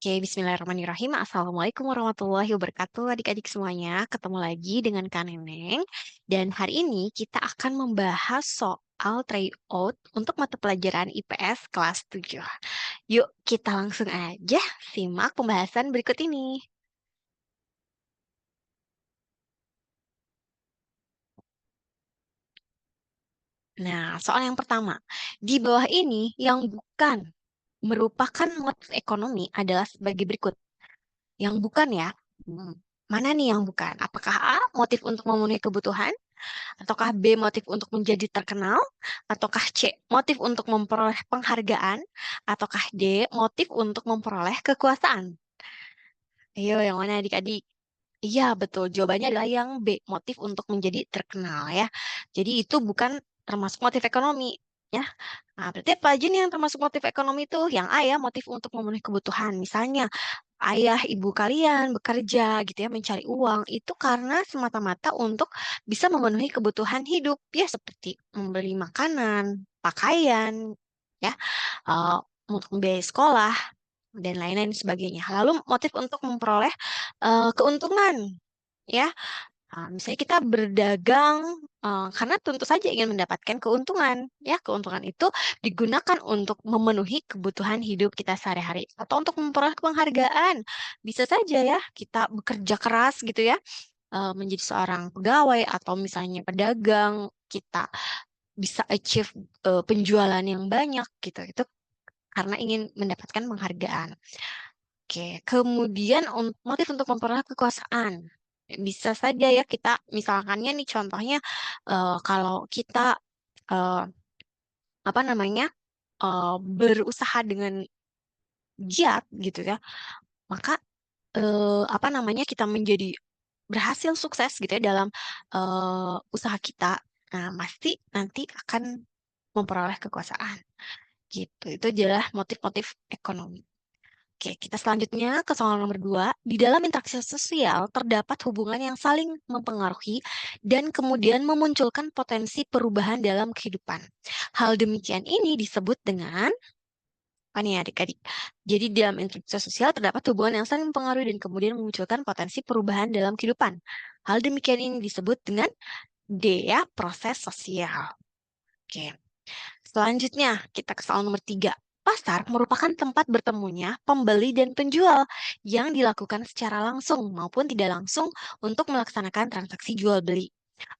Oke, bismillahirrahmanirrahim. Assalamualaikum warahmatullahi wabarakatuh, adik-adik semuanya. Ketemu lagi dengan Kak Neneng. Dan hari ini kita akan membahas soal tryout untuk mata pelajaran IPS kelas 7. Yuk, kita langsung aja simak pembahasan berikut ini. Nah, soal yang pertama. Di bawah ini yang bukan merupakan motif ekonomi adalah sebagai berikut. Yang bukan ya. Hmm, Mana nih yang bukan? Apakah A, motif untuk memenuhi kebutuhan? Ataukah B, motif untuk menjadi terkenal? Ataukah C, motif untuk memperoleh penghargaan? Ataukah D, motif untuk memperoleh kekuasaan? Ayo, yang mana adik-adik? Iya, betul. Jawabannya adalah yang B, motif untuk menjadi terkenal ya. Jadi itu bukan termasuk motif ekonomi ya. Nah, berarti apa aja nih yang termasuk motif ekonomi itu? Yang A ya, motif untuk memenuhi kebutuhan. Misalnya, ayah ibu kalian bekerja gitu ya, mencari uang itu karena semata-mata untuk bisa memenuhi kebutuhan hidup ya, seperti membeli makanan, pakaian, ya, eh, untuk membiayai sekolah dan lain-lain sebagainya. Lalu motif untuk memperoleh keuntungan, ya. Misalnya kita berdagang karena tentu saja ingin mendapatkan keuntungan, ya. Keuntungan itu digunakan untuk memenuhi kebutuhan hidup kita sehari-hari atau untuk memperoleh penghargaan. Bisa saja ya kita bekerja keras gitu ya, menjadi seorang pegawai atau misalnya pedagang, kita bisa achieve penjualan yang banyak gitu. Itu karena ingin mendapatkan penghargaan. Oke, kemudian motif untuk memperoleh kekuasaan. Bisa saja ya kita, misalkannya nih contohnya, kalau kita eh, apa namanya, berusaha dengan giat gitu ya, maka apa namanya, kita menjadi berhasil sukses gitu ya dalam usaha kita. Nah, pasti nanti akan memperoleh kekuasaan gitu. Itu adalah motif-motif ekonomi. Oke, kita selanjutnya ke soal nomor 2. Di dalam interaksi sosial terdapat hubungan yang saling mempengaruhi dan kemudian memunculkan potensi perubahan dalam kehidupan. Hal demikian ini disebut dengan apa nih adik-adik? Jadi dalam interaksi sosial terdapat hubungan yang saling mempengaruhi dan kemudian memunculkan potensi perubahan dalam kehidupan. Hal demikian ini disebut dengan D ya, proses sosial. Oke. Selanjutnya, kita ke soal nomor 3. Pasar merupakan tempat bertemunya pembeli dan penjual yang dilakukan secara langsung maupun tidak langsung untuk melaksanakan transaksi jual beli.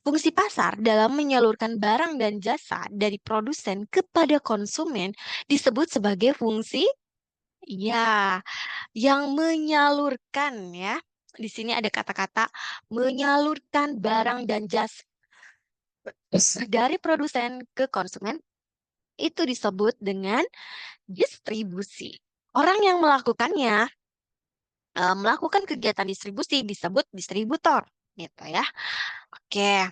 Fungsi pasar dalam menyalurkan barang dan jasa dari produsen kepada konsumen disebut sebagai fungsi ya, yang menyalurkan ya. Di sini ada kata-kata menyalurkan barang dan jasa dari produsen ke konsumen itu disebut dengan distribusi. Orang yang melakukan kegiatan distribusi disebut distributor, gitu ya. Oke,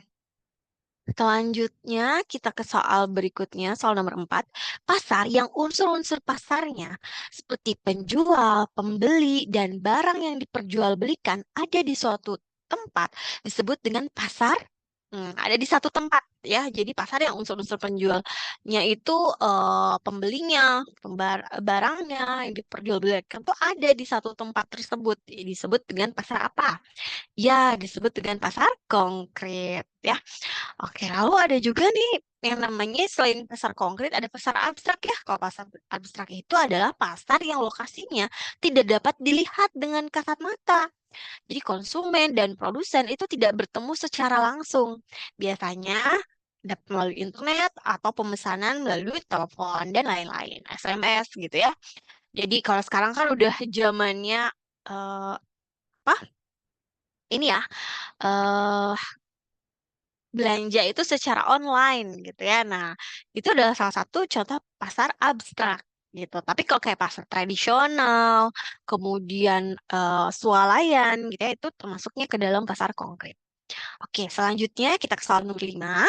selanjutnya kita ke soal berikutnya, soal nomor 4. Pasar yang unsur-unsur pasarnya seperti penjual, pembeli, dan barang yang diperjualbelikan ada di suatu tempat disebut dengan pasar. Ada di satu tempat ya. Jadi pasar yang unsur-unsur penjualnya itu pembelinya, barangnya yang diperjualbelikan itu ada di satu tempat tersebut. Disebut dengan pasar apa? Ya, disebut dengan pasar konkret ya. Oke, lalu ada juga nih yang namanya selain pasar konkret ada pasar abstrak ya. Kalau pasar abstrak itu adalah pasar yang lokasinya tidak dapat dilihat dengan kasat mata. Jadi konsumen dan produsen itu tidak bertemu secara langsung. Biasanya dapat melalui internet atau pemesanan melalui telepon dan lain-lain, SMS gitu ya. Jadi kalau sekarang kan udah zamannya eh, apa? Ini ya, eh belanja itu secara online gitu ya. Nah, itu adalah salah satu contoh pasar abstrak gitu. Tapi kalau kayak pasar tradisional, kemudian swalayan gitu ya, itu termasuknya ke dalam pasar konkret. Oke, selanjutnya kita ke soal nomor 5.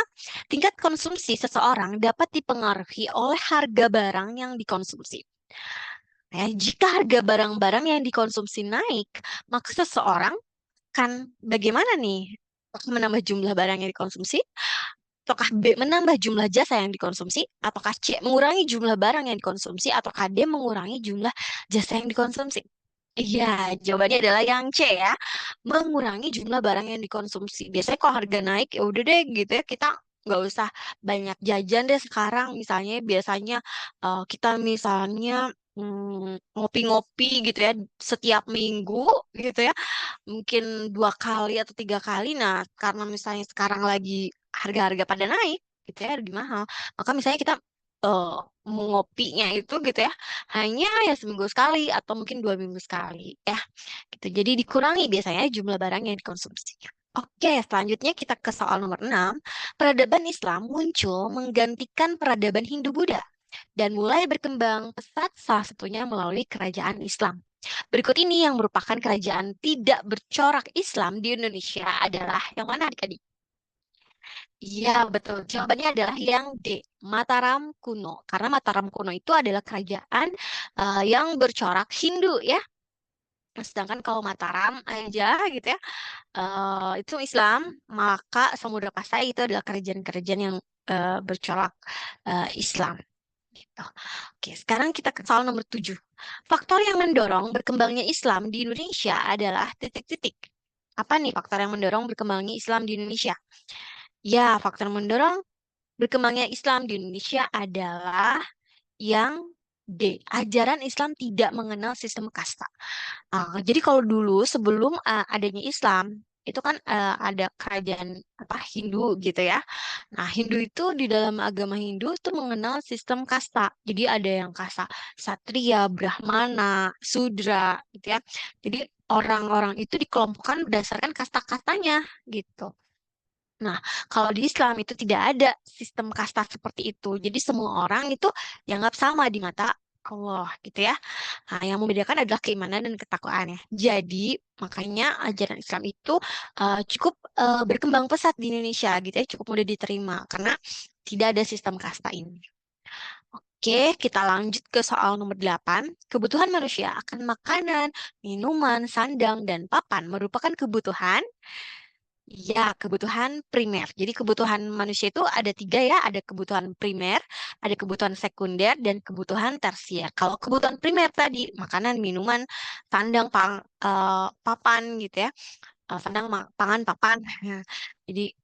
Tingkat konsumsi seseorang dapat dipengaruhi oleh harga barang yang dikonsumsi. Ya, jika harga barang-barang yang dikonsumsi naik, maka seseorang kan bagaimana nih? Apakah menambah jumlah barang yang dikonsumsi? Ataukah B menambah jumlah jasa yang dikonsumsi? Ataukah C mengurangi jumlah barang yang dikonsumsi? Ataukah D mengurangi jumlah jasa yang dikonsumsi? Iya, jawabannya adalah yang C ya. Mengurangi jumlah barang yang dikonsumsi. Biasanya kalau harga naik ya udah deh gitu ya, kita nggak usah banyak jajan deh sekarang. Misalnya biasanya kita misalnya ngopi-ngopi gitu ya setiap minggu gitu ya, mungkin 2 kali atau 3 kali. Nah, karena misalnya sekarang lagi harga-harga pada naik gitu ya, lebih mahal. Maka misalnya kita eh, mengopinya itu gitu ya hanya ya seminggu sekali atau mungkin 2 minggu sekali ya gitu. Jadi dikurangi biasanya jumlah barang yang dikonsumsi. Oke, selanjutnya kita ke soal nomor 6. Peradaban Islam muncul menggantikan peradaban Hindu-Buddha dan mulai berkembang pesat salah satunya melalui kerajaan Islam. Berikut ini yang merupakan kerajaan tidak bercorak Islam di Indonesia adalah yang mana adik-adik? Iya, betul. Jawabannya adalah yang D, Mataram kuno. Karena Mataram kuno itu adalah kerajaan yang bercorak Hindu ya. Sedangkan kalau Mataram aja gitu ya, itu Islam, maka Samudra Pasai itu adalah kerajaan-kerajaan yang bercorak Islam. Gitu. Oke, sekarang kita ke soal nomor 7. Faktor yang mendorong berkembangnya Islam di Indonesia adalah titik-titik. Apa nih faktor yang mendorong berkembangnya Islam di Indonesia? Ya, faktor mendorong berkembangnya Islam di Indonesia adalah yang D. Ajaran Islam tidak mengenal sistem kasta. Jadi kalau dulu sebelum adanya Islam itu kan ada kerajaan apa Hindu gitu ya. Nah, Hindu itu di dalam agama Hindu itu mengenal sistem kasta. Jadi ada yang kasta Satria, Brahmana, Sudra gitu ya. Jadi orang-orang itu dikelompokkan berdasarkan kasta-kastanya gitu. Nah, kalau di Islam itu tidak ada sistem kasta seperti itu. Jadi semua orang itu dianggap sama di mata Allah gitu ya. Nah, yang membedakan adalah keimanan dan ketakwaannya. Jadi, makanya ajaran Islam itu cukup berkembang pesat di Indonesia gitu ya, cukup mudah diterima karena tidak ada sistem kasta ini. Oke, kita lanjut ke soal nomor 8. Kebutuhan manusia akan makanan, minuman, sandang, dan papan merupakan kebutuhan. Ya, kebutuhan primer. Jadi kebutuhan manusia itu ada 3 ya, ada kebutuhan primer, ada kebutuhan sekunder, dan kebutuhan tersier. Kalau kebutuhan primer tadi, makanan, minuman, sandang, papan gitu ya, sandang, pangan, papan. Jadi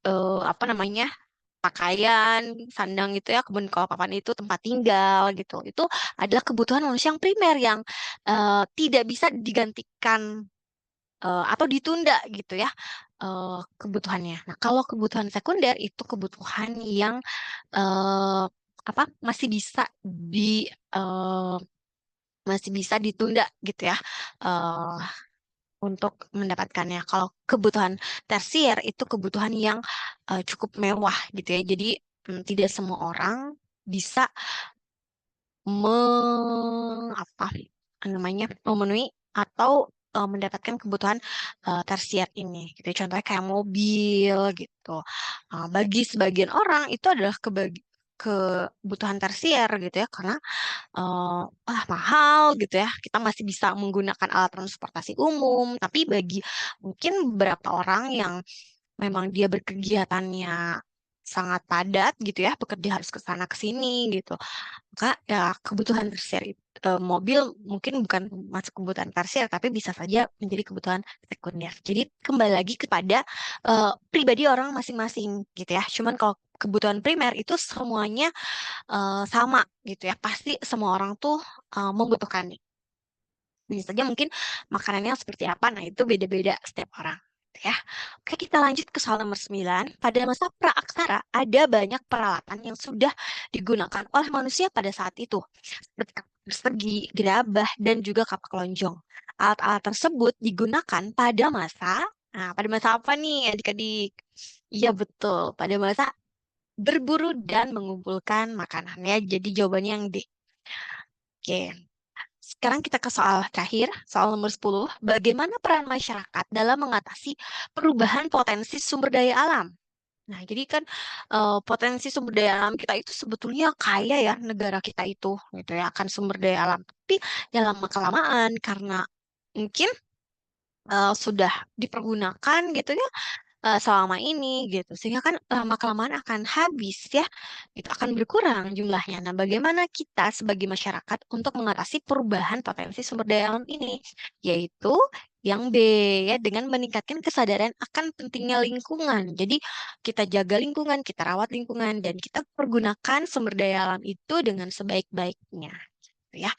apa namanya, pakaian, sandang itu ya, kemudian kalau papan itu tempat tinggal gitu. Itu adalah kebutuhan manusia yang primer yang tidak bisa digantikan atau ditunda gitu ya kebutuhannya. Nah, kalau kebutuhan sekunder itu kebutuhan yang eh, apa eh, masih bisa ditunda gitu ya eh, untuk mendapatkannya. Kalau kebutuhan tersier itu kebutuhan yang cukup mewah gitu ya. Jadi tidak semua orang bisa apa namanya memenuhi atau mendapatkan kebutuhan tersier ini gitu. Contohnya kayak mobil gitu. Bagi sebagian orang itu adalah kebutuhan tersier gitu ya karena mahal gitu ya. Kita masih bisa menggunakan alat transportasi umum, tapi bagi mungkin beberapa orang yang memang dia berkegiatannya sangat padat gitu ya, bekerja harus ke sana ke sini gitu. Maka ya kebutuhan tersier mobil mungkin bukan masuk kebutuhan tersier tapi bisa saja menjadi kebutuhan sekunder. Jadi kembali lagi kepada pribadi orang masing-masing gitu ya. Cuman kalau kebutuhan primer itu semuanya sama gitu ya. Pasti semua orang tuh membutuhkannya. Bisa saja mungkin makanannya seperti apa, nah itu beda-beda setiap orang. Gitu ya. Oke, kita lanjut ke soal nomor 9. Pada masa praaksara, ada banyak peralatan yang sudah digunakan oleh manusia pada saat itu, seperti kapak persegi, gerabah, dan juga kapak lonjong. Alat-alat tersebut digunakan pada masa apa nih adik-adik? Iya betul, pada masa berburu dan mengumpulkan makanan ya. Jadi jawabannya yang D. Oke, sekarang kita ke soal terakhir, soal nomor 10. Bagaimana peran masyarakat dalam mengatasi perubahan potensi sumber daya alam? Nah, jadi kan potensi sumber daya alam kita itu sebetulnya kaya ya negara kita itu gitu ya akan sumber daya alam. Tapi ya lama kelamaan karena mungkin sudah dipergunakan gitu ya selama ini gitu. Sehingga kan lama-kelamaan akan habis ya, itu akan berkurang jumlahnya. Nah, bagaimana kita sebagai masyarakat untuk mengatasi perubahan potensi sumber daya alam ini? Yaitu yang B ya, dengan meningkatkan kesadaran akan pentingnya lingkungan. Jadi kita jaga lingkungan, kita rawat lingkungan, dan kita pergunakan sumber daya alam itu dengan sebaik-baiknya. Gitu ya.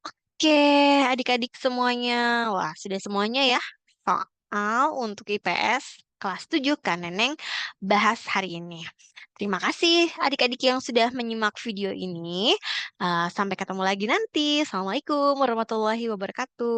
Oke, adik-adik semuanya. Wah, sudah semuanya ya. Soal untuk IPS kelas 7 kan Neneng bahas hari ini. Terima kasih adik-adik yang sudah menyimak video ini. Sampai ketemu lagi nanti. Assalamualaikum warahmatullahi wabarakatuh.